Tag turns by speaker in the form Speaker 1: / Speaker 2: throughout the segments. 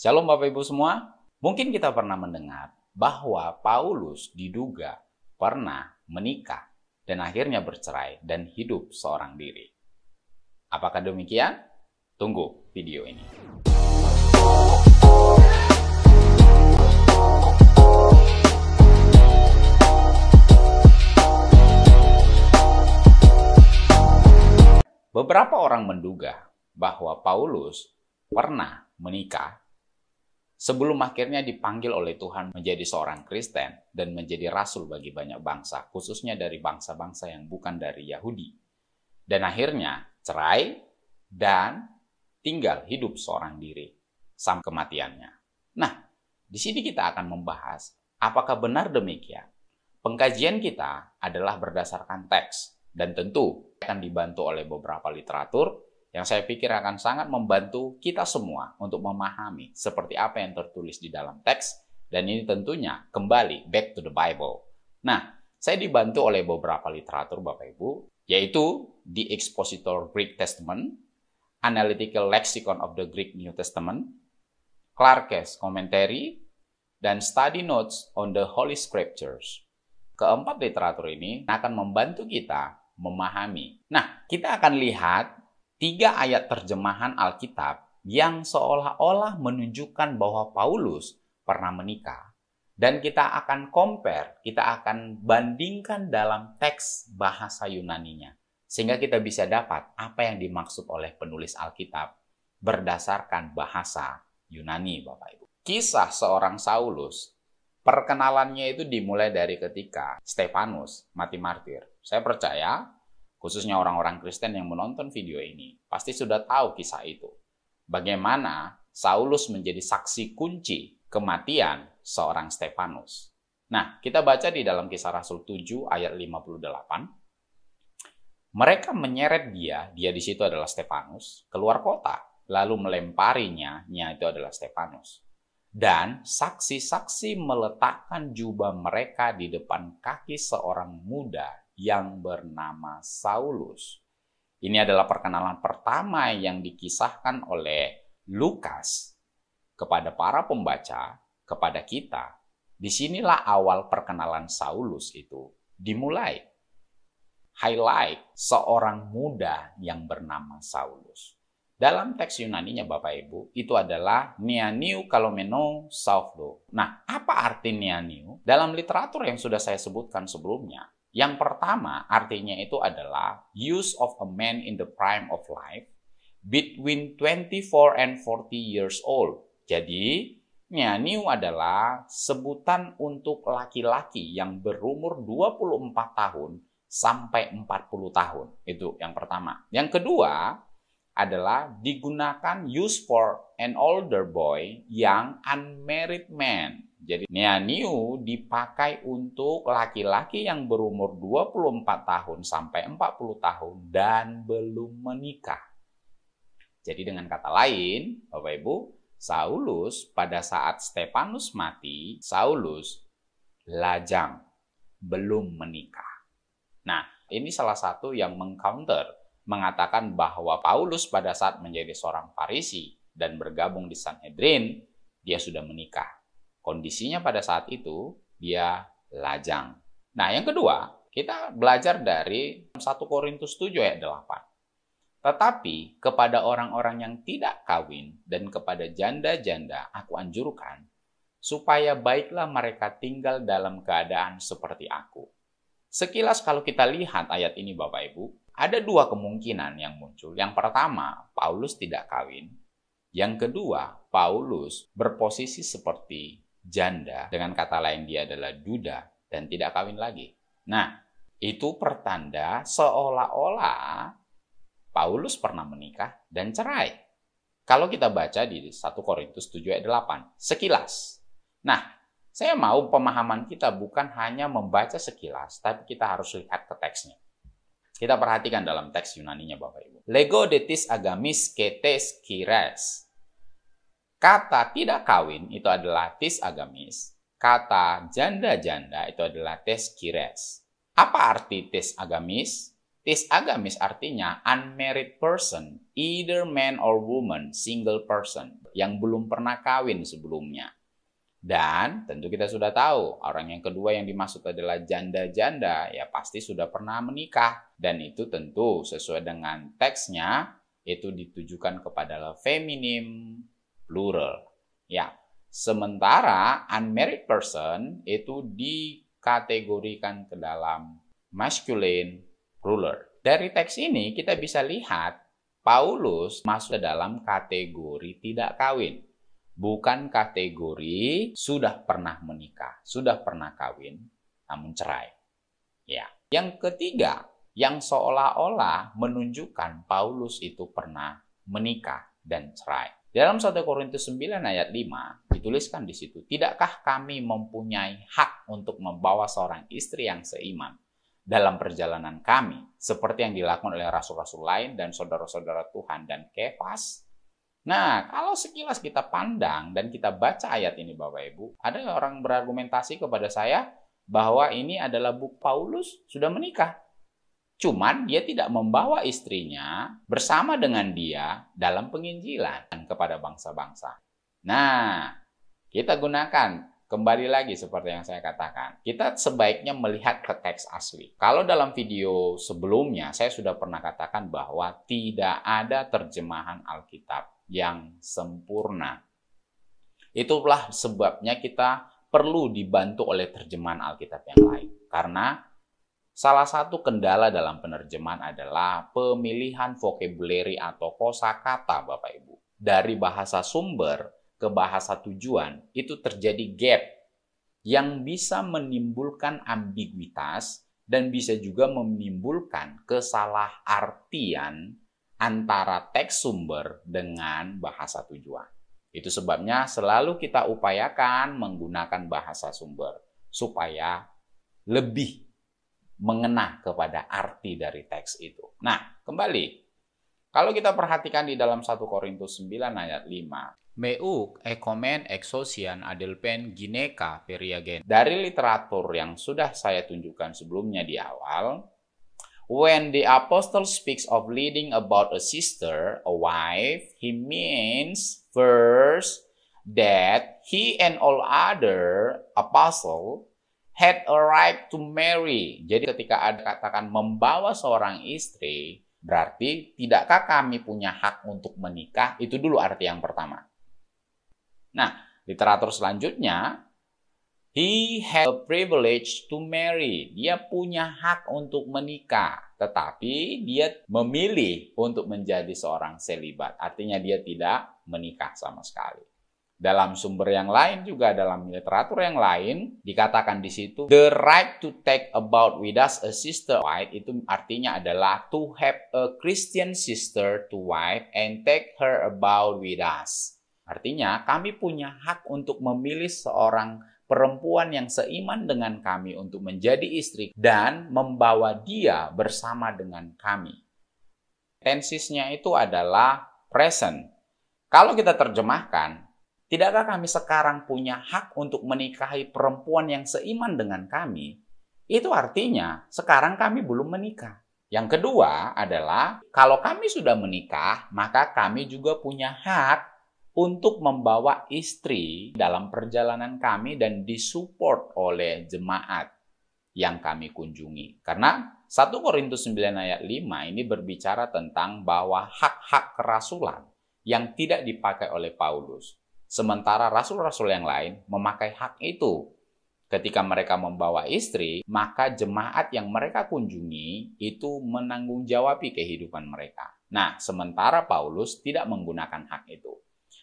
Speaker 1: Shalom Bapak Ibu semua. Mungkin kita pernah mendengar bahwa Paulus diduga pernah menikah dan akhirnya bercerai dan hidup seorang diri. Apakah demikian? Tunggu video ini. Beberapa orang menduga bahwa Paulus pernah menikah sebelum akhirnya dipanggil oleh Tuhan menjadi seorang Kristen dan menjadi rasul bagi banyak bangsa, khususnya dari bangsa-bangsa yang bukan dari Yahudi. Dan akhirnya cerai dan tinggal hidup seorang diri sampai kematiannya. Nah, di sini kita akan membahas apakah benar demikian. Pengkajian kita adalah berdasarkan teks dan tentu akan dibantu oleh beberapa literatur yang saya pikir akan sangat membantu kita semua untuk memahami seperti apa yang tertulis di dalam teks, dan ini tentunya kembali back to the Bible. Nah, saya dibantu oleh beberapa literatur Bapak Ibu, yaitu The Expositor Greek Testament, Analytical Lexicon of the Greek New Testament, Clarke's Commentary, dan Study Notes on the Holy Scriptures. Keempat literatur ini akan membantu kita memahami. Nah, kita akan lihat 3 ayat terjemahan Alkitab yang seolah-olah menunjukkan bahwa Paulus pernah menikah. Dan kita akan compare, kita akan bandingkan dalam teks bahasa Yunaninya. Sehingga kita bisa dapat apa yang dimaksud oleh penulis Alkitab berdasarkan bahasa Yunani, Bapak Ibu. Kisah seorang Saulus, perkenalannya itu dimulai dari ketika Stefanus mati martir. Saya percaya khususnya orang-orang Kristen yang menonton video ini, pasti sudah tahu kisah itu. Bagaimana Saulus menjadi saksi kunci kematian seorang Stefanus. Nah, kita baca di dalam Kisah Rasul 7 ayat 58. Mereka menyeret dia di situ adalah Stefanus, keluar kota, lalu melemparinya, itu adalah Stefanus. Dan saksi-saksi meletakkan jubah mereka di depan kaki seorang muda yang bernama Saulus. Ini adalah perkenalan pertama yang dikisahkan oleh Lukas kepada para pembaca, kepada kita. Disinilah awal perkenalan Saulus itu dimulai. Highlight seorang muda yang bernama Saulus. Dalam teks Yunaninya Bapak Ibu, itu adalah neaniu kalomeno saulo. Nah, apa arti neaniu? Dalam literatur yang sudah saya sebutkan sebelumnya, yang pertama artinya itu adalah use of a man in the prime of life between 24 and 40 years old. Jadi, neaniu adalah sebutan untuk laki-laki yang berumur 24 tahun sampai 40 tahun. Itu yang pertama. Yang kedua adalah digunakan use for an older boy yang unmarried man. Jadi neaniu dipakai untuk laki-laki yang berumur 24 tahun sampai 40 tahun dan belum menikah. Jadi dengan kata lain, Bapak Ibu, Saulus pada saat Stefanus mati, Saulus lajang, belum menikah. Nah, ini salah satu yang mengcounter, mengatakan bahwa Paulus pada saat menjadi seorang Farisi dan bergabung di Sanhedrin, dia sudah menikah. Kondisinya pada saat itu, dia lajang. Nah, yang kedua, kita belajar dari 1 Korintus 7 ayat 8. Tetapi kepada orang-orang yang tidak kawin dan kepada janda-janda aku anjurkan, supaya baiklah mereka tinggal dalam keadaan seperti aku. Sekilas kalau kita lihat ayat ini Bapak Ibu, ada 2 kemungkinan yang muncul. Yang pertama, Paulus tidak kawin. Yang kedua, Paulus berposisi seperti janda. Dengan kata lain, dia adalah duda dan tidak kawin lagi. Nah, itu pertanda seolah-olah Paulus pernah menikah dan cerai. Kalau kita baca di 1 Korintus 7 ayat 8, sekilas. Nah, saya mau pemahaman kita bukan hanya membaca sekilas, tapi kita harus lihat ke teksnya. Kita perhatikan dalam teks Yunaninya Bapak Ibu. Lego de tis agamis ketes kires. Kata tidak kawin itu adalah tis agamis. Kata janda-janda itu adalah tes kires. Apa arti tis agamis? Agamis artinya unmarried person, either man or woman, single person, yang belum pernah kawin sebelumnya. Dan tentu kita sudah tahu, orang yang kedua yang dimaksud adalah janda-janda, ya pasti sudah pernah menikah. Dan itu tentu sesuai dengan teksnya, itu ditujukan kepada feminim plural. Ya, sementara unmarried person itu dikategorikan ke dalam masculine plural. Dari teks ini kita bisa lihat, Paulus masuk ke dalam kategori tidak kawin. Bukan kategori sudah pernah menikah, sudah pernah kawin, namun cerai. Ya. Yang ketiga, yang seolah-olah menunjukkan Paulus itu pernah menikah dan cerai. Dalam 1 Korintus 9 ayat 5, dituliskan di situ, tidakkah kami mempunyai hak untuk membawa seorang istri yang seiman dalam perjalanan kami, seperti yang dilakukan oleh rasul-rasul lain dan saudara-saudara Tuhan dan Kefas? Nah, kalau sekilas kita pandang dan kita baca ayat ini Bapak Ibu, ada orang berargumentasi kepada saya bahwa ini adalah bukti Paulus sudah menikah. Cuman dia tidak membawa istrinya bersama dengan dia dalam penginjilan kepada bangsa-bangsa. Nah, kita gunakan kembali lagi seperti yang saya katakan. Kita sebaiknya melihat ke teks asli. Kalau dalam video sebelumnya saya sudah pernah katakan bahwa tidak ada terjemahan Alkitab yang sempurna. Itulah sebabnya kita perlu dibantu oleh terjemahan Alkitab yang lain. Karena salah satu kendala dalam penerjemahan adalah pemilihan vocabulary atau kosakata Bapak Ibu. Dari bahasa sumber ke bahasa tujuan itu terjadi gap yang bisa menimbulkan ambiguitas dan bisa juga menimbulkan kesalahartian antara teks sumber dengan bahasa tujuan. Itu sebabnya selalu kita upayakan menggunakan bahasa sumber supaya lebih mengena kepada arti dari teks itu. Nah, kembali. Kalau kita perhatikan di dalam 1 Korintus 9 ayat 5, Meuk ekomen exosian adelpen gineka periagen. Dari literatur yang sudah saya tunjukkan sebelumnya di awal, when the apostle speaks of leading about a sister, a wife, he means first that he and all other apostle had a right to marry. Jadi ketika ada katakan membawa seorang istri, berarti tidakkah kami punya hak untuk menikah? Itu dulu arti yang pertama. Nah, literatur selanjutnya, he had a privilege to marry. Dia punya hak untuk menikah, tetapi dia memilih untuk menjadi seorang selibat. Artinya dia tidak menikah sama sekali. Dalam sumber yang lain juga, dalam literatur yang lain, dikatakan di situ, the right to take about with us a sister wife, itu artinya adalah to have a Christian sister to wife and take her about with us. Artinya, kami punya hak untuk memilih seorang perempuan yang seiman dengan kami untuk menjadi istri dan membawa dia bersama dengan kami. Tensisnya itu adalah present. Kalau kita terjemahkan, tidakkah kami sekarang punya hak untuk menikahi perempuan yang seiman dengan kami? Itu artinya sekarang kami belum menikah. Yang kedua adalah kalau kami sudah menikah, maka kami juga punya hak untuk membawa istri dalam perjalanan kami dan disupport oleh jemaat yang kami kunjungi. Karena 1 Korintus 9 ayat 5 ini berbicara tentang bahwa hak-hak kerasulan yang tidak dipakai oleh Paulus. Sementara rasul-rasul yang lain memakai hak itu. Ketika mereka membawa istri, maka jemaat yang mereka kunjungi itu menanggung-jawabi kehidupan mereka. Nah, sementara Paulus tidak menggunakan hak itu.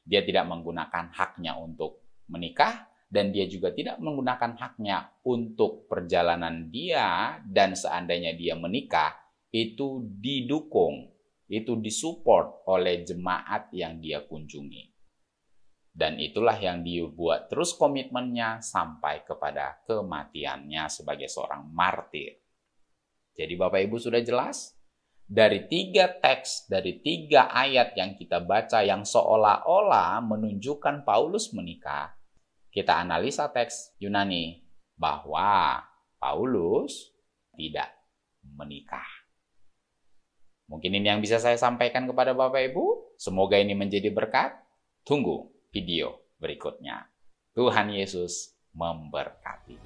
Speaker 1: Dia tidak menggunakan haknya untuk menikah, dan dia juga tidak menggunakan haknya untuk perjalanan dia, dan seandainya dia menikah, itu didukung, itu disupport oleh jemaat yang dia kunjungi. Dan itulah yang dibuat terus komitmennya sampai kepada kematiannya sebagai seorang martir. Jadi Bapak Ibu sudah jelas? Dari 3 teks, dari 3 ayat yang kita baca yang seolah-olah menunjukkan Paulus menikah, kita analisa teks Yunani bahwa Paulus tidak menikah. Mungkin ini yang bisa saya sampaikan kepada Bapak Ibu. Semoga ini menjadi berkat. Tunggu video berikutnya. Tuhan Yesus memberkati.